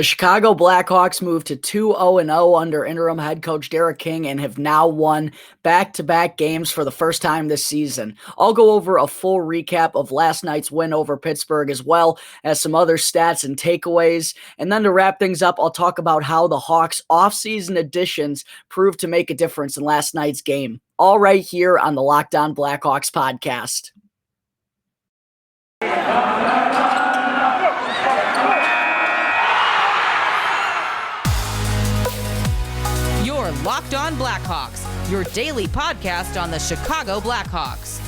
The Chicago Blackhawks moved to 2-0-0 under interim head coach Derek King and have now won back-to-back games for the first time this season. I'll go over a full recap of last night's win over Pittsburgh as well as some other stats and takeaways. And then to wrap things up, I'll talk about how the Hawks' offseason additions proved to make a difference in last night's game. All right here on the Locked On Blackhawks podcast. Locked On Blackhawks, your daily podcast on the Chicago Blackhawks.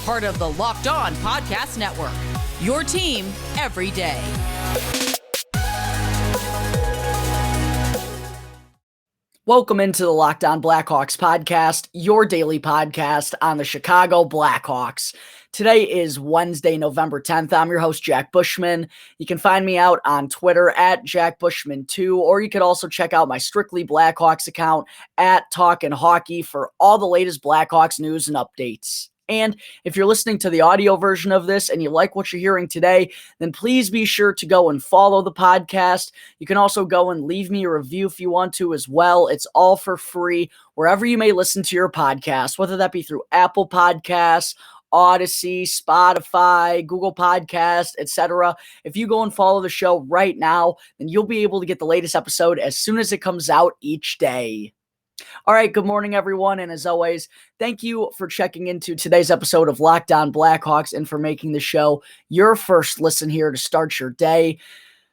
Part of the Locked On Podcast Network, your team every day. Welcome into the Locked On Blackhawks podcast, your daily podcast on the Chicago Blackhawks. Today is Wednesday, November 10th. I'm your host, Jack Bushman. You can find me out on Twitter at JackBushman2, or you could also check out my Strictly Blackhawks account at Talkin' Hockey for all the latest Blackhawks news and updates. And if you're listening to the audio version of this and you like what you're hearing today, then please be sure to go and follow the podcast. You can also go and leave me a review if you want to as well. It's all for free wherever you may listen to your podcast, whether that be through Apple Podcasts, Odyssey, Spotify, Google Podcasts, etc. If you go and follow the show right now, then you'll be able to get the latest episode as soon as it comes out each day. All right, good morning, everyone, and as always, thank you for checking into today's episode of Locked On Blackhawks and for making the show your first listen here to start your day.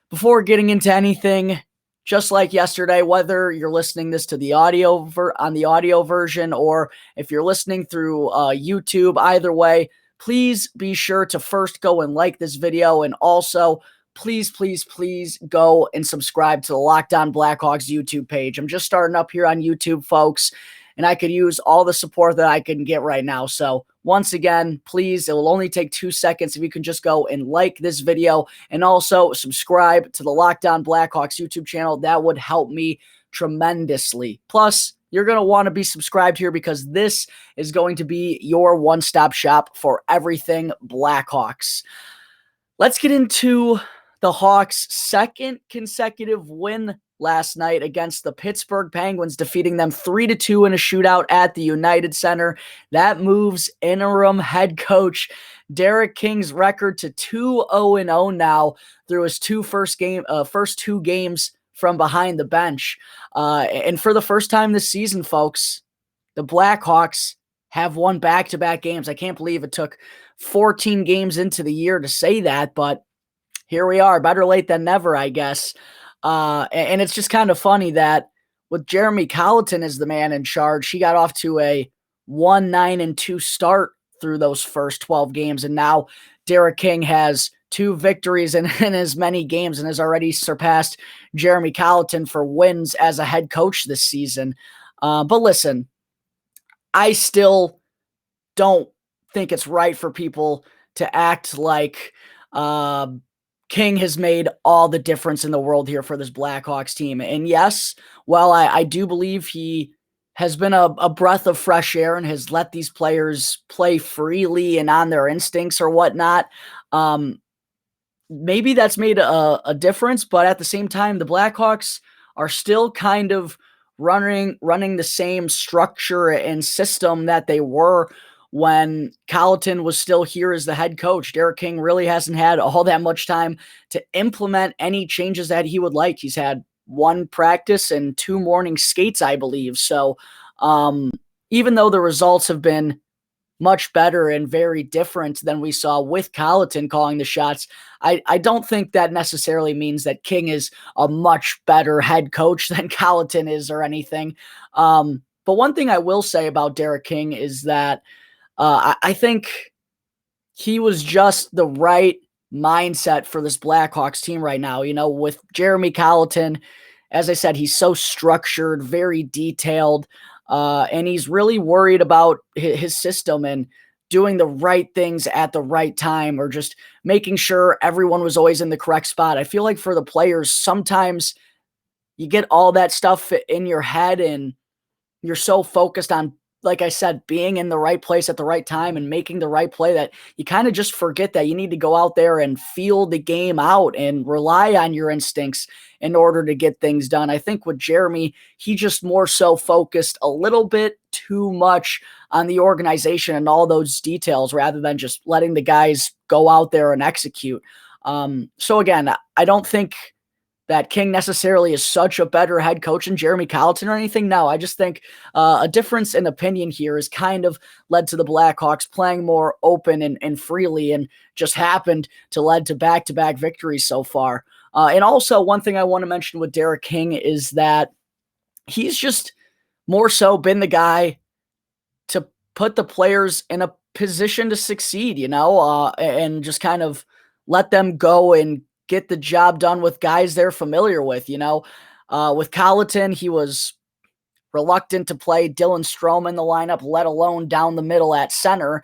Before getting into anything, just like yesterday, whether you're listening this to the audio on the audio version or if you're listening through YouTube, either way, please be sure to first go and like this video, and also please go and subscribe to the Locked On Blackhawks YouTube page. I'm just starting up here on YouTube, folks, and I could use all the support that I can get right now. So once again, please, it will only take 2 seconds if you can just go and like this video and also subscribe to the Locked On Blackhawks YouTube channel. That would help me tremendously. Plus, you're going to want to be subscribed here because this is going to be your one-stop shop for everything Blackhawks. Let's get into the Hawks' second consecutive win last night against the Pittsburgh Penguins, defeating them 3-2 in a shootout at the United Center. That moves interim head coach Derek King's record to 2-0-0 now through his first two games from behind the bench. And for the first time this season, folks, the Blackhawks have won back-to-back games. I can't believe it took 14 games into the year to say that, but here we are. Better late than never, I guess. And it's just kind of funny that with Jeremy Colliton as the man in charge, he got off to a 1-9-2 start through those first 12 games. And now Derek King has 2 victories in as many games and has already surpassed Jeremy Colliton for wins as a head coach this season. But listen, I still don't think it's right for people to act like King has made all the difference in the world here for this Blackhawks team. And yes, while I do believe he has been a breath of fresh air and has let these players play freely and on their instincts or whatnot, maybe that's made a difference. But at the same time, the Blackhawks are still kind of running the same structure and system that they were when Colliton was still here as the head coach. Derek King really hasn't had all that much time to implement any changes that he would like. He's had 1 practice and 2 morning skates, I believe. So even though the results have been much better and very different than we saw with Colliton calling the shots, I don't think that necessarily means that King is a much better head coach than Colliton is or anything. But one thing I will say about Derek King is that I think he was just the right mindset for this Blackhawks team right now. You know, with Jeremy Colliton, as I said, he's so structured, very detailed, and he's really worried about his system and doing the right things at the right time, or just making sure everyone was always in the correct spot. I feel like for the players, sometimes you get all that stuff in your head and you're so focused on like I said, being in the right place at the right time and making the right play, that you kind of just forget that you need to go out there and feel the game out and rely on your instincts in order to get things done. I think with Jeremy, he just more so focused a little bit too much on the organization and all those details rather than just letting the guys go out there and execute. So again, I don't think that King necessarily is such a better head coach than Jeremy Colliton or anything. No, I just think a difference in opinion here has kind of led to the Blackhawks playing more open and freely, and just happened to lead to back-to-back victories so far. And also, one thing I want to mention with Derek King is that he's just more so been the guy to put the players in a position to succeed, and just kind of let them go and get the job done with guys they're familiar with. With Colliton, he was reluctant to play Dylan Strome in the lineup, let alone down the middle at center.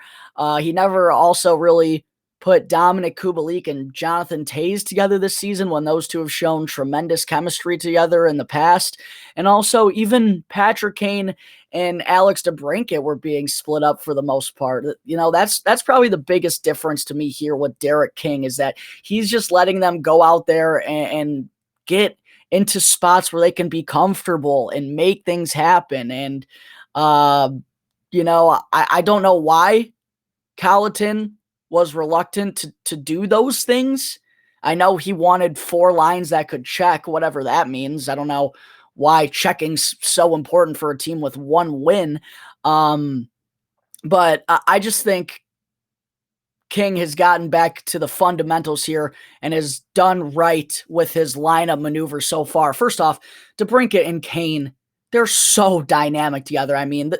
He never also really put Dominic Kubalik and Jonathan Toews together this season, when those two have shown tremendous chemistry together in the past. And also, even Patrick Kane and Alex DeBrincat were being split up for the most part. That's probably the biggest difference to me here with Derek King, is that he's just letting them go out there and get into spots where they can be comfortable and make things happen. And, I don't know why Colliton was reluctant to do those things. I know he wanted 4 lines that could check, whatever that means. I don't know why checking's so important for a team with 1 win. But I just think King has gotten back to the fundamentals here and has done right with his lineup maneuver so far. First off, DeBrincat and Kane, they're so dynamic together. I mean,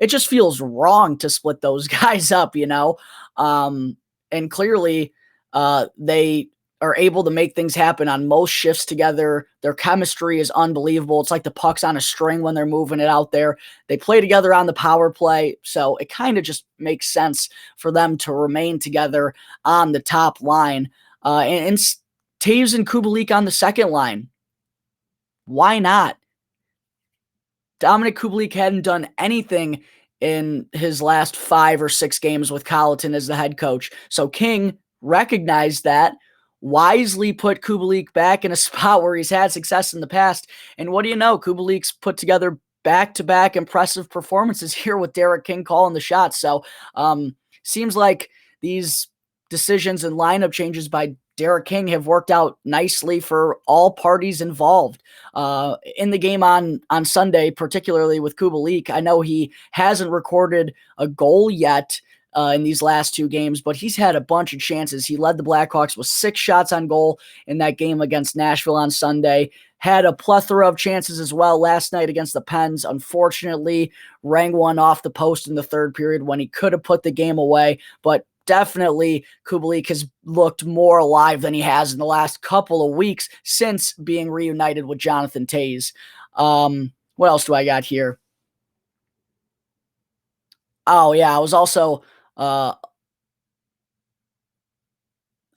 it just feels wrong to split those guys up, and clearly they are able to make things happen on most shifts together. Their chemistry is unbelievable. It's like the puck's on a string when they're moving it out there. They play together on the power play, so it kind of just makes sense for them to remain together on the top line. And Toews and Kubalik on the second line. Why not? Dominic Kubalik hadn't done anything in his last 5 or 6 games with Colliton as the head coach. So King recognized that, wisely put Kubalik back in a spot where he's had success in the past. And what do you know? Kubalik's put together back-to-back impressive performances here with Derek King calling the shots. So seems like these decisions and lineup changes by Derek King have worked out nicely for all parties involved. In the game on Sunday, particularly with Kubalik, I know he hasn't recorded a goal yet in these last 2 games, but he's had a bunch of chances. He led the Blackhawks with 6 shots on goal in that game against Nashville on Sunday. Had a plethora of chances as well last night against the Pens. Unfortunately, rang one off the post in the third period when he could have put the game away, but definitely Kubalik has looked more alive than he has in the last couple of weeks since being reunited with Jonathan Toews. What else do I got here? Oh yeah, I was also a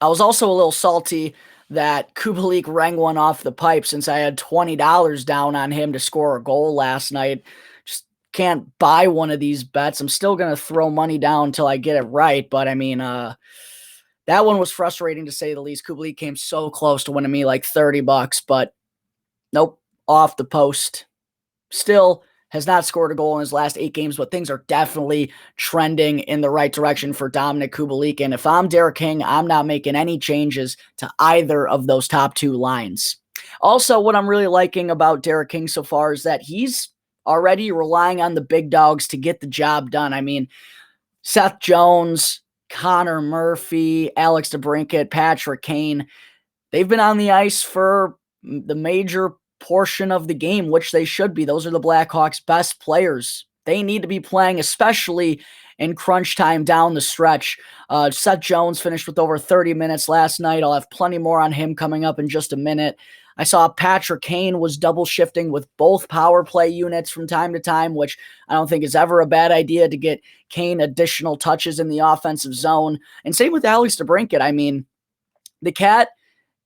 little salty that Kubalik rang one off the pipe, since I had $20 down on him to score a goal last night. Just can't buy one of these bets. I'm still going to throw money down until I get it right. But I mean, that one was frustrating to say the least. Kubalik came so close to winning me like $30, but nope, off the post. Still has not scored a goal in his last 8 games, but things are definitely trending in the right direction for Dominic Kubalik. And if I'm Derek King, I'm not making any changes to either of those top 2 lines. Also, what I'm really liking about Derek King so far is that he's already relying on the big dogs to get the job done. I mean, Seth Jones, Connor Murphy, Alex DeBrincat, Patrick Kane, they've been on the ice for the major portion of the game, which they should be. Those are the Blackhawks' best players. They need to be playing, especially in crunch time down the stretch. Seth Jones finished with over 30 minutes last night. I'll have plenty more on him coming up in just a minute. I saw Patrick Kane was double shifting with both power play units from time to time, which I don't think is ever a bad idea to get Kane additional touches in the offensive zone. And same with Alex DeBrincat. I mean, the Cat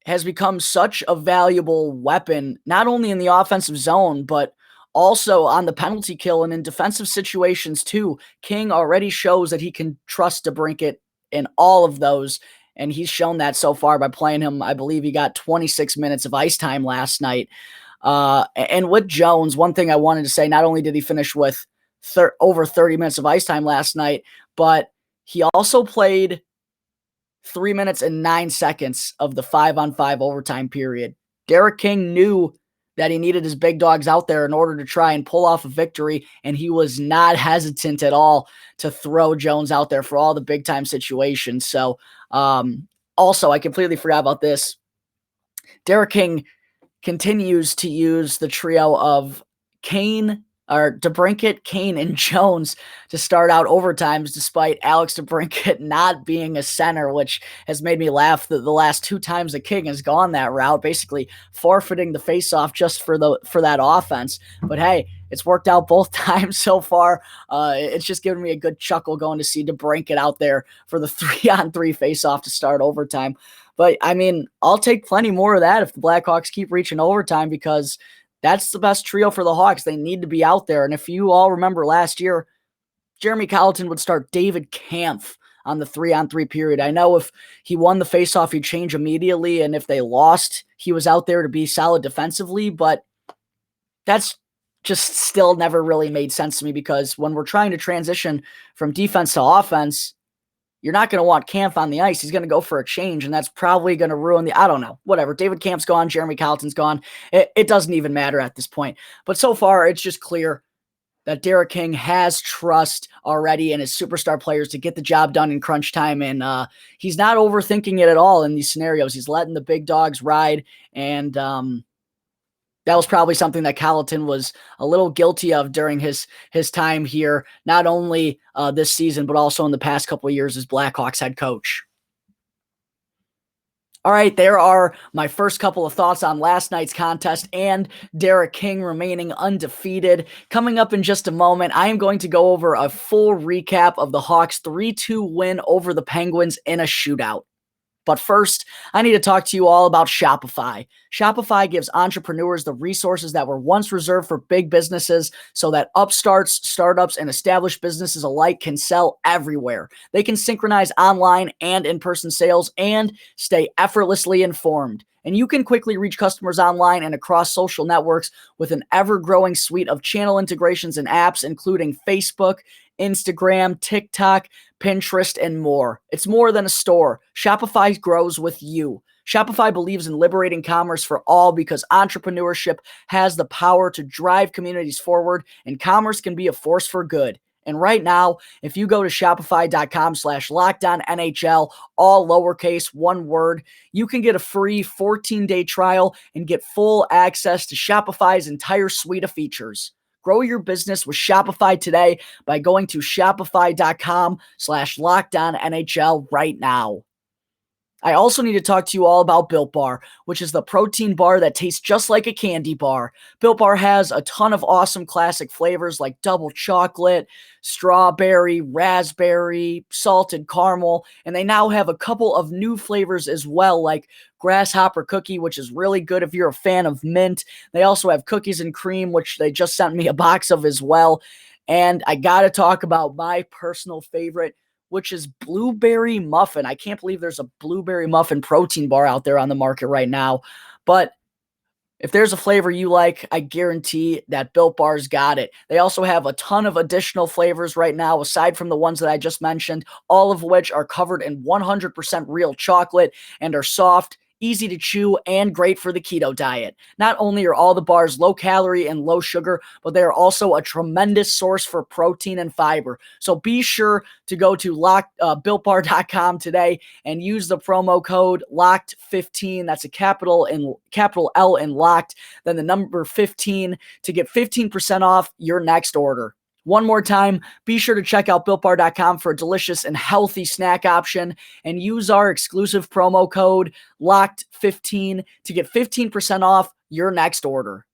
has become such a valuable weapon, not only in the offensive zone, but Also on the penalty kill and in defensive situations too, King already shows that he can trust DeBrincat in all of those. And he's shown that so far by playing him. I believe he got 26 minutes of ice time last night. And with Jones, one thing I wanted to say, not only did he finish with over 30 minutes of ice time last night, but he also played 3 minutes and 9 seconds of the 5-on-5 overtime period. Derek King knew that he needed his big dogs out there in order to try and pull off a victory, and he was not hesitant at all to throw Jones out there for all the big-time situations. So, also, I completely forgot about this. Derek King continues to use the trio of DeBrincat, Kane, and Jones to start out overtimes, despite Alex DeBrincat not being a center, which has made me laugh the last 2 times the King has gone that route, basically forfeiting the faceoff just for that offense. But hey, it's worked out both times so far. It's just giving me a good chuckle going to see DeBrincat out there for the 3-on-3 faceoff to start overtime. But I mean, I'll take plenty more of that if the Blackhawks keep reaching overtime, because that's the best trio for the Hawks. They need to be out there. And if you all remember last year, Jeremy Colliton would start David Kampf on the 3-on-3 period. I know if he won the faceoff, he'd change immediately. And if they lost, he was out there to be solid defensively. But that's just still never really made sense to me, because when we're trying to transition from defense to offense, you're not going to want Kampf on the ice. He's going to go for a change, and that's probably going to ruin I don't know, whatever. David Kampf's gone. Jeremy Colliton's gone. It doesn't even matter at this point. But so far, it's just clear that Derek King has trust already in his superstar players to get the job done in crunch time, and he's not overthinking it at all in these scenarios. He's letting the big dogs ride, and that was probably something that Colliton was a little guilty of during his time here, not only this season, but also in the past couple of years as Blackhawks head coach. All right, there are my first couple of thoughts on last night's contest and Derek King remaining undefeated. Coming up in just a moment, I am going to go over a full recap of the Hawks' 3-2 win over the Penguins in a shootout. But first, I need to talk to you all about Shopify. Shopify gives entrepreneurs the resources that were once reserved for big businesses so that upstarts, startups, and established businesses alike can sell everywhere. They can synchronize online and in-person sales and stay effortlessly informed. And you can quickly reach customers online and across social networks with an ever-growing suite of channel integrations and apps, including Facebook, Instagram, TikTok, Pinterest, and more. It's more than a store. Shopify grows with you. Shopify believes in liberating commerce for all because entrepreneurship has the power to drive communities forward, and commerce can be a force for good. And right now, if you go to shopify.com/LockedOnNHL, all lowercase, one word, you can get a free 14-day trial and get full access to Shopify's entire suite of features. Grow your business with Shopify today by going to shopify.com/LockedOnNHL right now. I also need to talk to you all about Built Bar, which is the protein bar that tastes just like a candy bar. Built Bar has a ton of awesome classic flavors like double chocolate, strawberry, raspberry, salted caramel, and they now have a couple of new flavors as well, like grasshopper cookie, which is really good if you're a fan of mint. They also have cookies and cream, which they just sent me a box of as well. And I got to talk about my personal favorite, which is blueberry muffin. I can't believe there's a blueberry muffin protein bar out there on the market right now. But if there's a flavor you like, I guarantee that Built Bar's got it. They also have a ton of additional flavors right now, aside from the ones that I just mentioned, all of which are covered in 100% real chocolate and are soft, easy to chew, and great for the keto diet. Not only are all the bars low calorie and low sugar, but they are also a tremendous source for protein and fiber. So be sure to go to BuiltBar.com today and use the promo code LOCKED15. That's a capital L in locked, then the number 15 to get 15% off your next order. One more time, be sure to check out BuiltBar.com for a delicious and healthy snack option and use our exclusive promo code LOCKED15 to get 15% off your next order.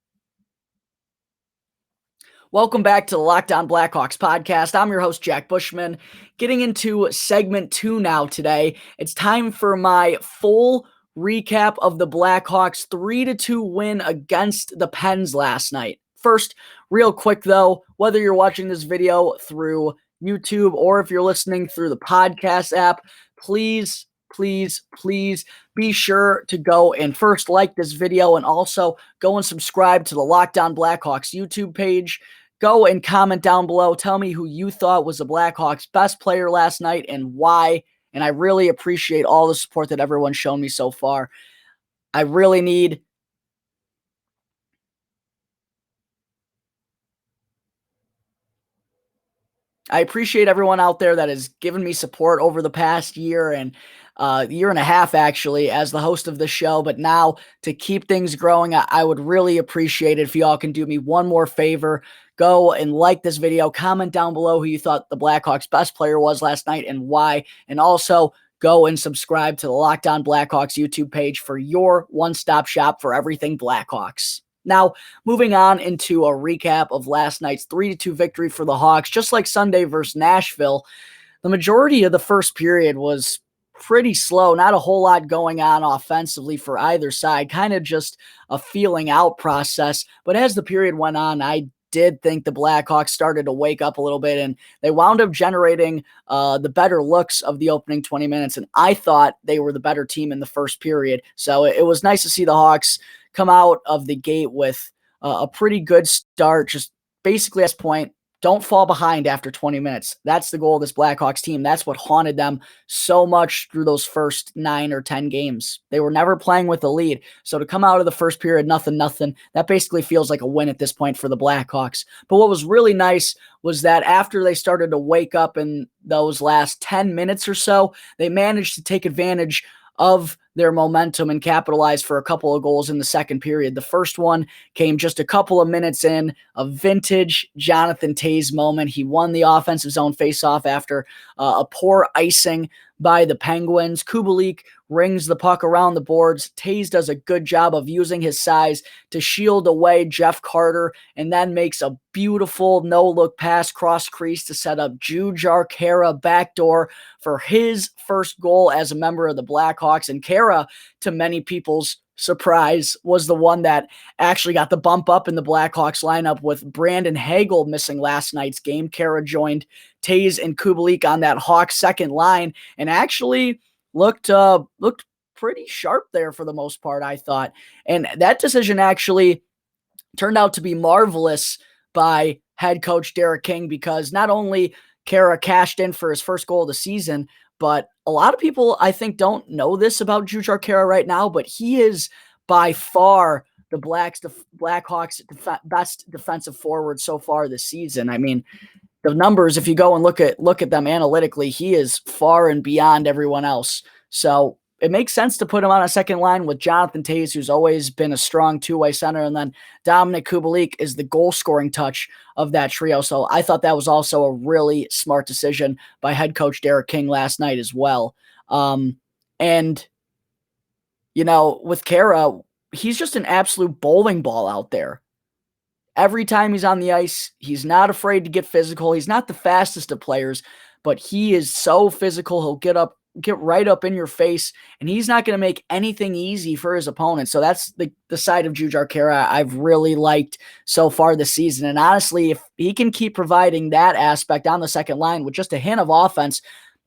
Welcome back to the Locked On Blackhawks podcast. I'm your host, Jack Bushman. Getting into segment 2 now today. It's time for my full recap of the Blackhawks' 3-2 win against the Pens last night. First, real quick though, whether you're watching this video through YouTube or if you're listening through the podcast app, please be sure to go and first like this video and also go and subscribe to the Locked On Blackhawks YouTube page. Go and comment down below. Tell me who you thought was the Blackhawks' best player last night and why. And I really appreciate all the support that everyone's shown me so far. I appreciate everyone out there that has given me support over the past year and year and a half, actually, as the host of the show. But now to keep things growing, I would really appreciate it if y'all can do me one more favor. Go and like this video, comment down below who you thought the Blackhawks' best player was last night and why. And also go and subscribe to the Locked On Blackhawks YouTube page for your one-stop shop for everything Blackhawks. Now, moving on into a recap of last night's 3-2 victory for the Hawks, just like Sunday versus Nashville, the majority of the first period was pretty slow. Not a whole lot going on offensively for either side, kind of just a feeling out process. But as the period went on, I did think the Blackhawks started to wake up a little bit, and they wound up generating the better looks of the opening 20 minutes, and I thought they were the better team in the first period. So it was nice to see the Hawks come out of the gate with a pretty good start. Just basically at this point, don't fall behind after 20 minutes. That's the goal of this Blackhawks team. That's what haunted them so much through those first 9 or 10 games. They were never playing with a lead. So to come out of the first period, nothing, that basically feels like a win at this point for the Blackhawks. But what was really nice was that after they started to wake up in those last 10 minutes or so, they managed to take advantage of their momentum and capitalize for a couple of goals in the second period. The first one came just a couple of minutes in, a vintage Jonathan Toews moment. He won the offensive zone faceoff after a poor icing by the Penguins. Kubalik rings the puck around the boards. Toews does a good job of using his size to shield away Jeff Carter and then makes a beautiful no-look pass cross crease to set up Jujhar Khaira backdoor for his first goal as a member of the Blackhawks. And Khaira, to many people's surprise, was the one that actually got the bump up in the Blackhawks lineup with Brandon Hagel missing last night's game. Khaira joined Toews and Kubalik on that Hawks second line and actually looked pretty sharp there for the most part, I thought. And that decision actually turned out to be marvelous by head coach Derek King, because not only Khaira cashed in for his first goal of the season, but a lot of people, I think, don't know this about Jujhar Khaira right now, but he is by far the Blackhawks' best defensive forward so far this season. I mean, the numbers, if you go and look at them analytically, he is far and beyond everyone else. So it makes sense to put him on a second line with Jonathan Toews, who's always been a strong two-way center, and then Dominic Kubalik is the goal-scoring touch of that trio. So I thought that was also a really smart decision by head coach Derek King last night as well. And, you know, with Khaira, he's just an absolute bowling ball out there. Every time he's on the ice, he's not afraid to get physical. He's not the fastest of players, but he is so physical. He'll get right up in your face, and he's not going to make anything easy for his opponent. So that's the side of Jujhar Khaira I've really liked so far this season. And honestly, if he can keep providing that aspect on the second line with just a hint of offense,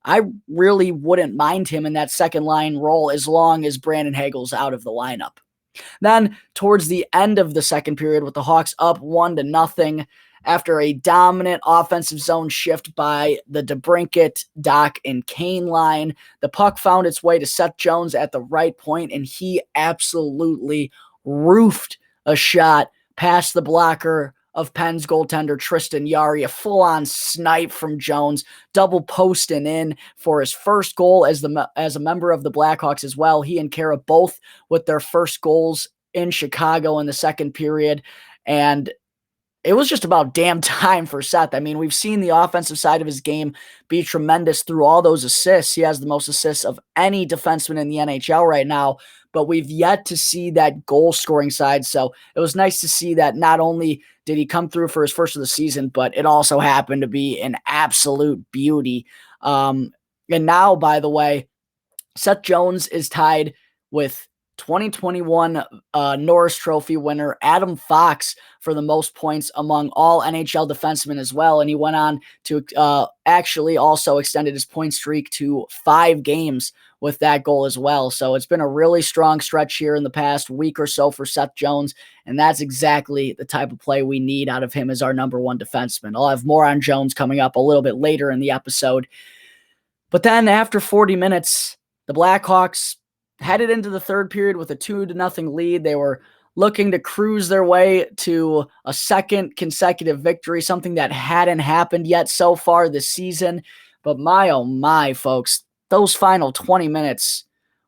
I really wouldn't mind him in that second line role as long as Brandon Hagel's out of the lineup. Then towards the end of the second period, with the Hawks up 1-0 after a dominant offensive zone shift by the DeBrincat, Doc, and Kane line, the puck found its way to Seth Jones at the right point, and he absolutely roofed a shot past the blocker of Penn's goaltender Tristan Jarry, a full-on snipe from Jones, double posting in for his first goal as a member of the Blackhawks as well. He and Khaira both with their first goals in Chicago in the second period, and it was just about damn time for Seth. I mean, we've seen the offensive side of his game be tremendous through all those assists. He has the most assists of any defenseman in the NHL right now, but we've yet to see that goal-scoring side. So it was nice to see that not only did he come through for his first of the season, but it also happened to be an absolute beauty. And now, by the way, Seth Jones is tied with 2021 Norris Trophy winner Adam Fox for the most points among all NHL defensemen as well. And he went on to actually also extended his point streak to 5 games with that goal as well. So it's been a really strong stretch here in the past week or so for Seth Jones. And that's exactly the type of play we need out of him as our number one defenseman. I'll have more on Jones coming up a little bit later in the episode. But then after 40 minutes, the Blackhawks headed into the third period with a 2-0 lead. They were looking to cruise their way to a second consecutive victory, something that hadn't happened yet so far this season. But my, oh my, folks, those final 20 minutes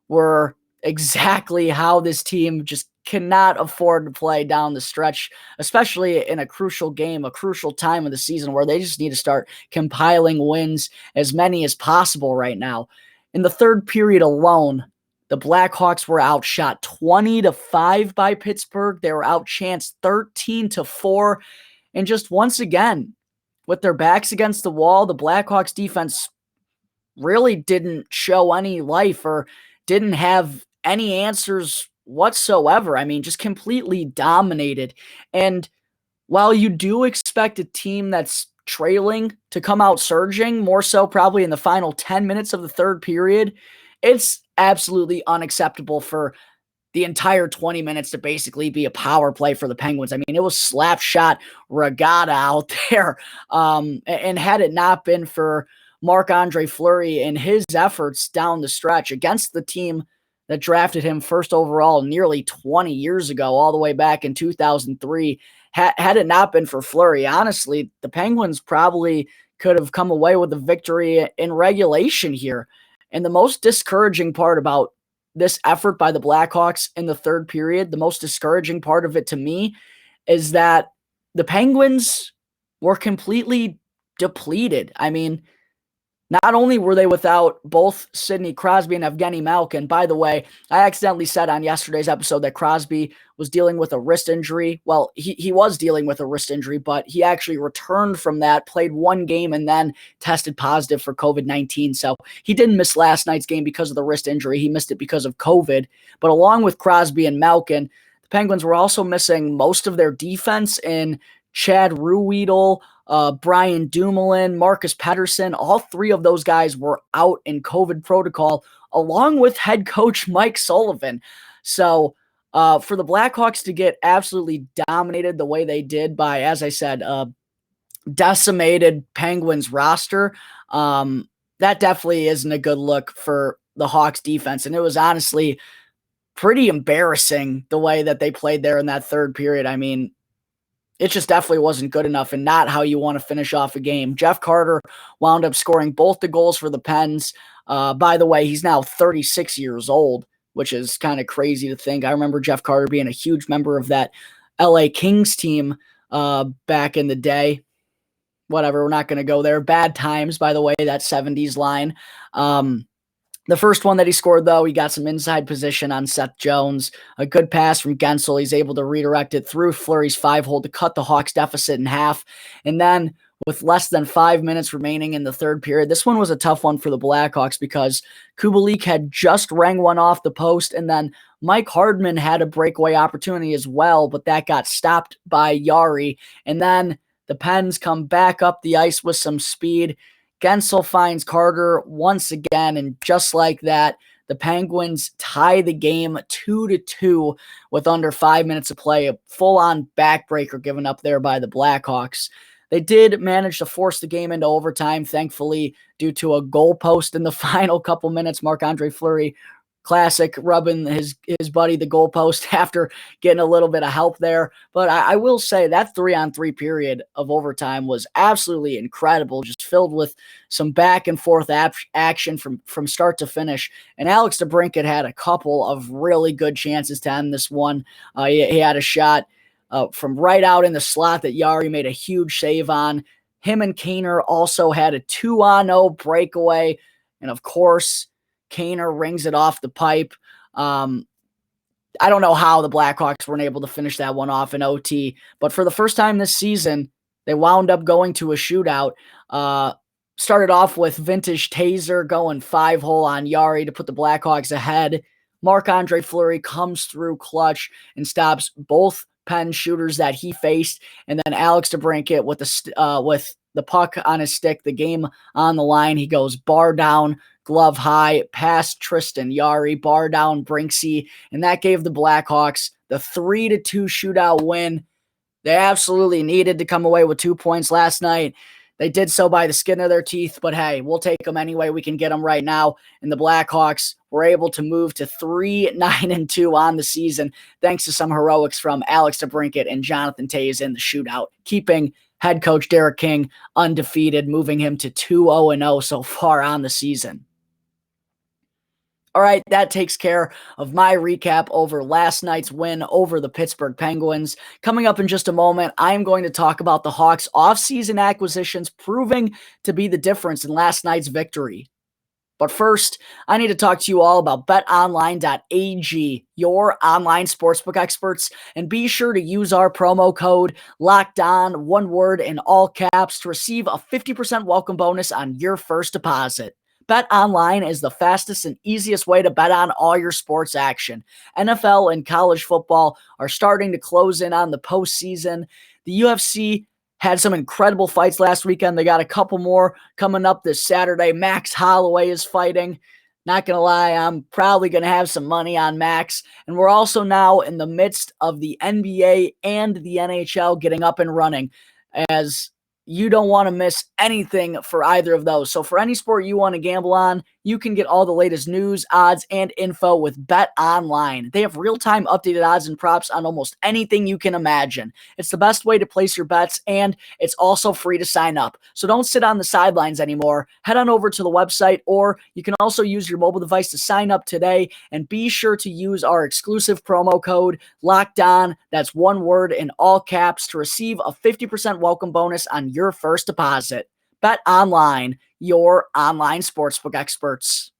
were exactly how this team just cannot afford to play down the stretch, especially in a crucial game, a crucial time of the season where they just need to start compiling wins, as many as possible right now. In the third period alone, the Blackhawks were outshot 20-5 by Pittsburgh. They were outchanced 13-4. And just once again, with their backs against the wall, the Blackhawks defense really didn't show any life or didn't have any answers whatsoever. I mean, just completely dominated. And while you do expect a team that's trailing to come out surging, more so probably in the final 10 minutes of the third period, it's absolutely unacceptable for the entire 20 minutes to basically be a power play for the Penguins. I mean, it was slap shot regatta out there. And had it not been for Marc-Andre Flurry and his efforts down the stretch against the team that drafted him first overall nearly 20 years ago, all the way back in 2003, had it not been for Flurry, honestly, the Penguins probably could have come away with a victory in regulation here. And the most discouraging part about this effort by the Blackhawks in the third period, the most discouraging part of it to me, is that the Penguins were completely depleted. I mean, not only were they without both Sidney Crosby and Evgeny Malkin. By the way, I accidentally said on yesterday's episode that Crosby was dealing with a wrist injury. Well, he was dealing with a wrist injury, but he actually returned from that, played 1 game, and then tested positive for COVID-19. So he didn't miss last night's game because of the wrist injury. He missed it because of COVID. But along with Crosby and Malkin, the Penguins were also missing most of their defense in Chad Ruhwedel, Brian Dumoulin, Marcus Pettersson. All 3 of those guys were out in COVID protocol, along with head coach Mike Sullivan. So for the Blackhawks to get absolutely dominated the way they did by, as I said, decimated Penguins roster, that definitely isn't a good look for the Hawks defense. And it was honestly pretty embarrassing the way that they played there in that third period. I mean, it just definitely wasn't good enough and not how you want to finish off a game. Jeff Carter wound up scoring both the goals for the Pens. By the way, he's now 36 years old, which is kind of crazy to think. I remember Jeff Carter being a huge member of that LA Kings team back in the day. Whatever, we're not going to go there. Bad times, by the way, that 70s line. The first one that he scored, though, he got some inside position on Seth Jones. A good pass from Gensel. He's able to redirect it through Fleury's 5-hole to cut the Hawks deficit in half. And then with less than 5 minutes remaining in the third period, this one was a tough one for the Blackhawks because Kubalik had just rang one off the post, and then Mike Hardman had a breakaway opportunity as well, but that got stopped by Yari. And then the Pens come back up the ice with some speed. Gensel finds Carter once again, and just like that, the Penguins tie the game 2-2 with under 5 minutes to play. A full-on backbreaker given up there by the Blackhawks. They did manage to force the game into overtime, thankfully, due to a goal post in the final couple minutes. Marc-Andre Fleury, classic, rubbing his buddy the goalpost after getting a little bit of help there. But I will say that 3-on-3 period of overtime was absolutely incredible, just filled with some back and forth action from start to finish. And Alex DeBrincat had a couple of really good chances to end this one. He had a shot from right out in the slot that Yari made a huge save on. Him and Kaner also had a 2-on-0 breakaway. And of course, Kaner rings it off the pipe. I don't know how the Blackhawks weren't able to finish that one off in OT, but for the first time this season, they wound up going to a shootout. Started off with vintage Taser going 5-hole on Yari to put the Blackhawks ahead. Marc-Andre Fleury comes through clutch and stops both Penn shooters that he faced, and then Alex DeBrincat with the puck on his stick, the game on the line, he goes bar down, glove high, past Tristan Jarry, bar down Brinksy, and that gave the Blackhawks the 3-2 shootout win. They absolutely needed to come away with 2 points last night. They did so by the skin of their teeth, but hey, we'll take them any way we can get them right now. And the Blackhawks were able to move to 3-9-2 on the season, thanks to some heroics from Alex DeBrincat and Jonathan Toews in the shootout, keeping head coach Derek King undefeated, moving him to 2-0-0 so far on the season. All right, that takes care of my recap over last night's win over the Pittsburgh Penguins. Coming up in just a moment, I'm going to talk about the Hawks' offseason acquisitions proving to be the difference in last night's victory. But first, I need to talk to you all about betonline.ag, your online sportsbook experts, and be sure to use our promo code LOCKEDON, one word in all caps, to receive a 50% welcome bonus on your first deposit. BetOnline is the fastest and easiest way to bet on all your sports action. NFL and college football are starting to close in on the postseason. The UFC had some incredible fights last weekend. They got a couple more coming up this Saturday. Max Holloway is fighting. Not going to lie, I'm probably going to have some money on Max. And we're also now in the midst of the NBA and the NHL getting up and running, as you don't want to miss anything for either of those. So for any sport you want to gamble on, you can get all the latest news, odds, and info with BetOnline. They have real-time updated odds and props on almost anything you can imagine. It's the best way to place your bets, and it's also free to sign up. So don't sit on the sidelines anymore. Head on over to the website, or you can also use your mobile device to sign up today, and be sure to use our exclusive promo code LOCKEDON, that's one word in all caps, to receive a 50% welcome bonus on your first deposit. BetOnline, your online sportsbook experts.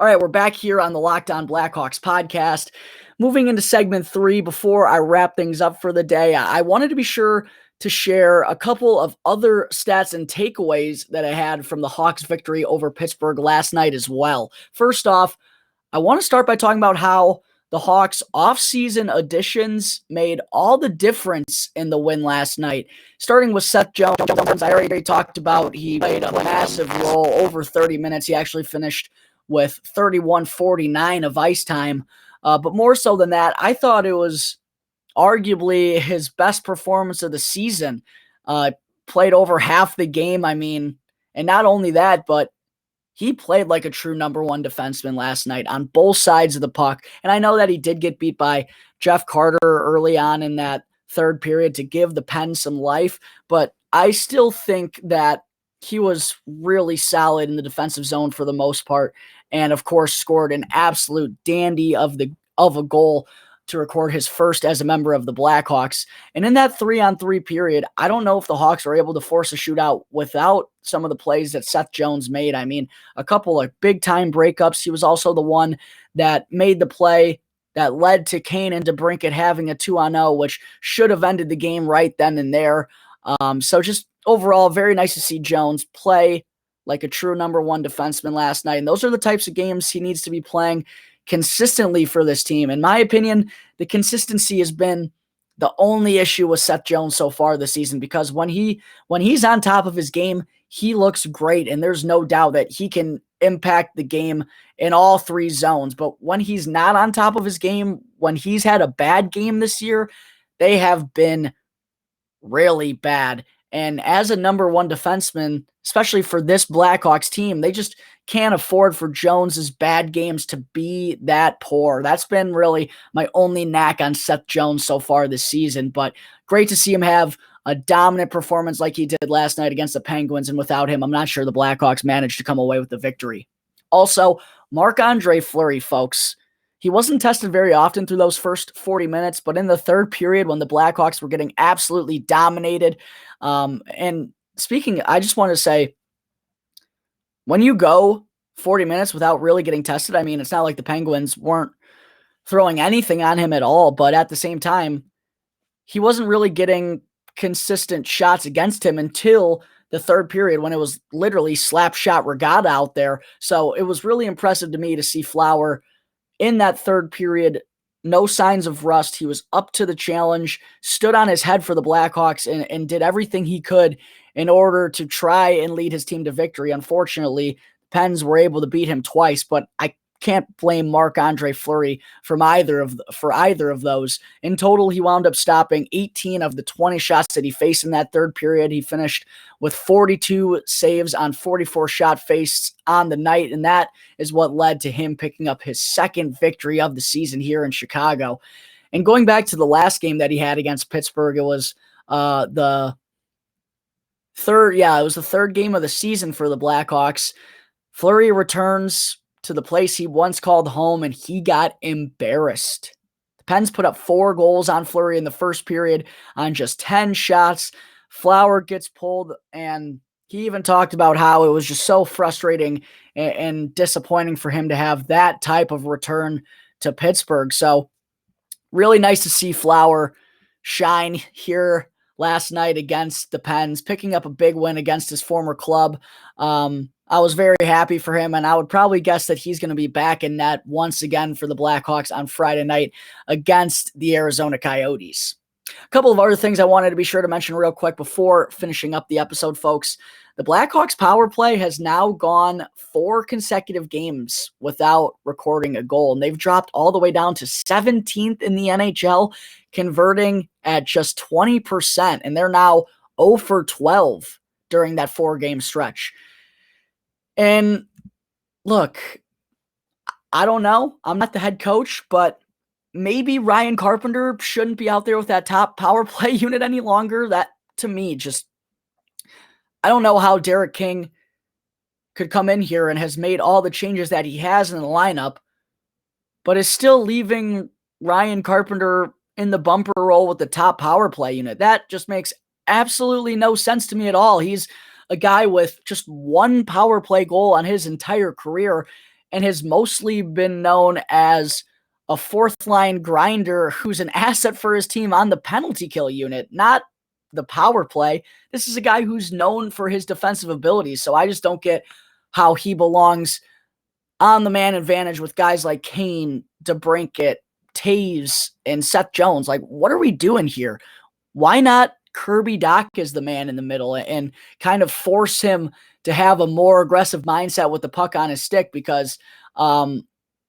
All right, we're back here on the Locked On Blackhawks podcast. Moving into segment 3, before I wrap things up for the day, I wanted to be sure to share a couple of other stats and takeaways that I had from the Hawks' victory over Pittsburgh last night as well. First off, I want to start by talking about how the Hawks' offseason additions made all the difference in the win last night. Starting with Seth Jones, I already talked about, he played a massive role, over 30 minutes. He actually finished with 31:49 of ice time. But more so than that, I thought it was arguably his best performance of the season. Played over half the game, and not only that, but he played like a true number one defenseman last night on both sides of the puck. And I know that he did get beat by Jeff Carter early on in that third period to give the Pens some life, but I still think that he was really solid in the defensive zone for the most part, and of course scored an absolute dandy of a goal to record his first as a member of the Blackhawks. And in that 3-on-3 period, I don't know if the Hawks were able to force a shootout without some of the plays that Seth Jones made. A couple of big-time breakups. He was also the one that made the play that led to Kane and DeBrincat having a 2-on-0, which should have ended the game right then and there. So just overall, very nice to see Jones play like a true number one defenseman last night. And those are the types of games he needs to be playing consistently for this team. In my opinion, the consistency has been the only issue with Seth Jones so far this season, because when he's on top of his game, he looks great, and there's no doubt that he can impact the game in all three zones. But when he's not on top of his game, when he's had a bad game this year, they have been really bad. And as a number one defenseman, especially for this Blackhawks team, they just can't afford for Jones's bad games to be that poor. That's been really my only knack on Seth Jones so far this season. But great to see him have a dominant performance like he did last night against the Penguins. And without him, I'm not sure the Blackhawks managed to come away with the victory. Also, Marc-Andre Fleury, folks. He wasn't tested very often through those first 40 minutes, but in the third period when the Blackhawks were getting absolutely dominated, and speaking, I just want to say, when you go 40 minutes without really getting tested, it's not like the Penguins weren't throwing anything on him at all, but at the same time, he wasn't really getting consistent shots against him until the third period when it was literally slap shot regatta out there. So it was really impressive to me to see Flower in that third period. No signs of rust. He was up to the challenge, stood on his head for the Blackhawks, and did everything he could in order to try and lead his team to victory. Unfortunately, the Pens were able to beat him twice, but I can't blame Marc-Andre Fleury for either of those. In total, he wound up stopping 18 of the 20 shots that he faced in that third period. He finished with 42 saves on 44 shot faced on the night, and that is what led to him picking up his second victory of the season here in Chicago. And going back to the last game that he had against Pittsburgh, it was the third game of the season for the Blackhawks. Fleury returns to the place he once called home, and he got embarrassed. The Pens put up 4 goals on Fleury in the first period on just 10 shots. Flower gets pulled, and he even talked about how it was just so frustrating and disappointing for him to have that type of return to Pittsburgh. So really nice to see Flower shine here last night against the Pens, picking up a big win against his former club. I was very happy for him, and I would probably guess that he's going to be back in net once again for the Blackhawks on Friday night against the Arizona Coyotes. A couple of other things I wanted to be sure to mention real quick before finishing up the episode, folks. The Blackhawks power play has now gone 4 consecutive games without recording a goal, and they've dropped all the way down to 17th in the NHL, converting at just 20%, and they're now 0 for 12 during that 4-game stretch. And look, I don't know. I'm not the head coach, but maybe Ryan Carpenter shouldn't be out there with that top power play unit any longer. That, to me, just, I don't know how Derek King could come in here and has made all the changes that he has in the lineup, but is still leaving Ryan Carpenter in the bumper role with the top power play unit. That just makes absolutely no sense to me at all. He's a guy with just 1 power play goal on his entire career and has mostly been known as a fourth-line grinder who's an asset for his team on the penalty kill unit, not the power play. This is a guy who's known for his defensive abilities, so I just don't get how he belongs on the man advantage with guys like Kane, DeBrincat, Taves, and Seth Jones. Like, what are we doing here? Why not Kirby Dach as the man in the middle and kind of force him to have a more aggressive mindset with the puck on his stick? Because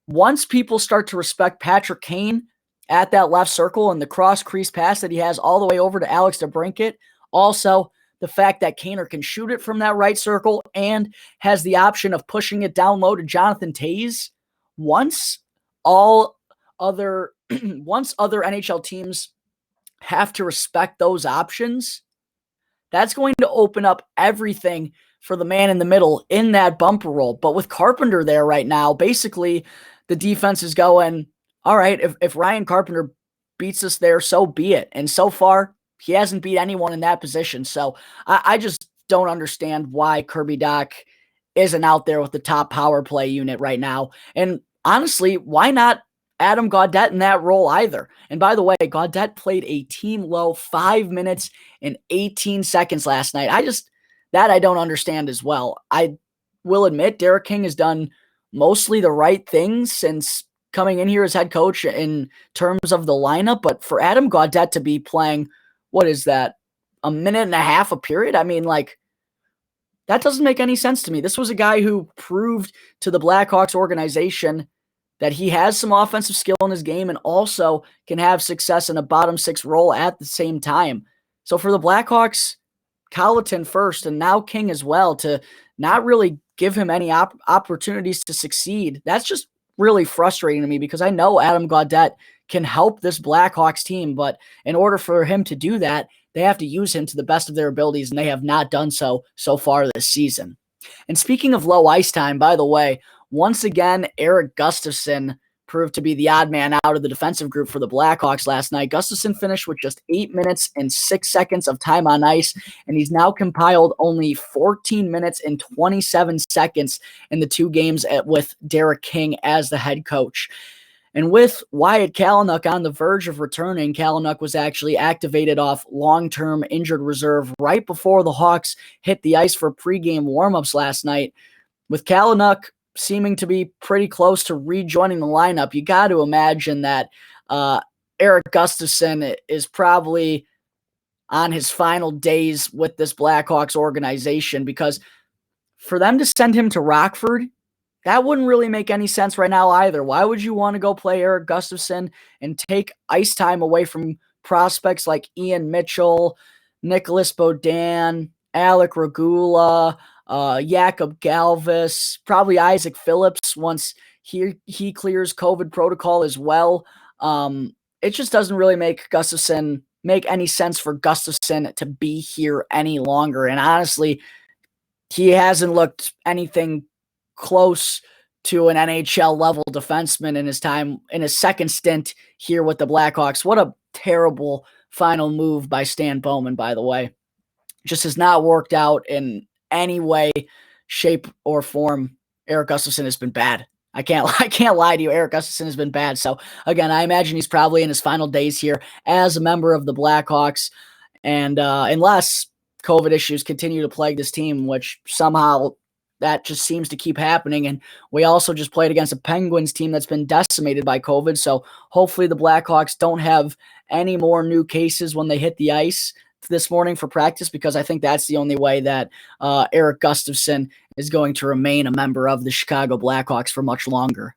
once people start to respect Patrick Kane at that left circle and the cross crease pass that he has all the way over to Alex DeBrincat, also the fact that Kaner can shoot it from that right circle and has the option of pushing it down low to Jonathan Toews, once other NHL teams have to respect those options, that's going to open up everything for the man in the middle in that bumper role. But with Carpenter there right now, basically the defense is going, all right, if Ryan Carpenter beats us there, so be it. And so far, he hasn't beat anyone in that position. So I just don't understand why Kirby Dach isn't out there with the top power play unit right now. And honestly, why not Adam Gaudette in that role either? And by the way, Gaudette played a team low 5 minutes and 18 seconds last night. I don't understand as well. I will admit Derek King has done mostly the right things since coming in here as head coach in terms of the lineup, but for Adam Gaudette to be playing, what is that, a minute and a half a period? I mean, like, that doesn't make any sense to me. This was a guy who proved to the Blackhawks organization that he has some offensive skill in his game and also can have success in a bottom 6 role at the same time. So for the Blackhawks, Colliton first and now King as well, to not really give him any opportunities to succeed, that's just really frustrating to me because I know Adam Gaudette can help this Blackhawks team, but in order for him to do that, they have to use him to the best of their abilities, and they have not done so far this season. And speaking of low ice time, by the way, once again, Erik Gustafson proved to be the odd man out of the defensive group for the Blackhawks last night. Gustafson finished with just 8 minutes and 6 seconds of time on ice, and he's now compiled only 14 minutes and 27 seconds in the 2 games with Derek King as the head coach. And with Wyatt Kalynuk on the verge of returning, Kalynuk was actually activated off long-term injured reserve right before the Hawks hit the ice for pregame warmups last night. With Kalynuk seeming to be pretty close to rejoining the lineup, you got to imagine that Erik Gustafson is probably on his final days with this Blackhawks organization, because for them to send him to Rockford, that wouldn't really make any sense right now either. Why would you want to go play Erik Gustafson and take ice time away from prospects like Ian Mitchell, Nicholas Beaudin, Alec Regula, Jakob Galvis, probably Isaac Phillips once he clears COVID protocol as well? It just doesn't really make any sense for Gustafson to be here any longer. And honestly, he hasn't looked anything close to an NHL level defenseman in his second stint here with the Blackhawks. What a terrible final move by Stan Bowman, by the way. Just has not worked out in any way, shape, or form. Erik Gustafson has been bad. I can't lie to you. Erik Gustafson has been bad. So again, I imagine he's probably in his final days here as a member of the Blackhawks. And unless COVID issues continue to plague this team, which somehow that just seems to keep happening. And we also just played against a Penguins team that's been decimated by COVID. So hopefully the Blackhawks don't have any more new cases when they hit the ice this morning for practice, because I think that's the only way that Erik Gustafson is going to remain a member of the Chicago Blackhawks for much longer.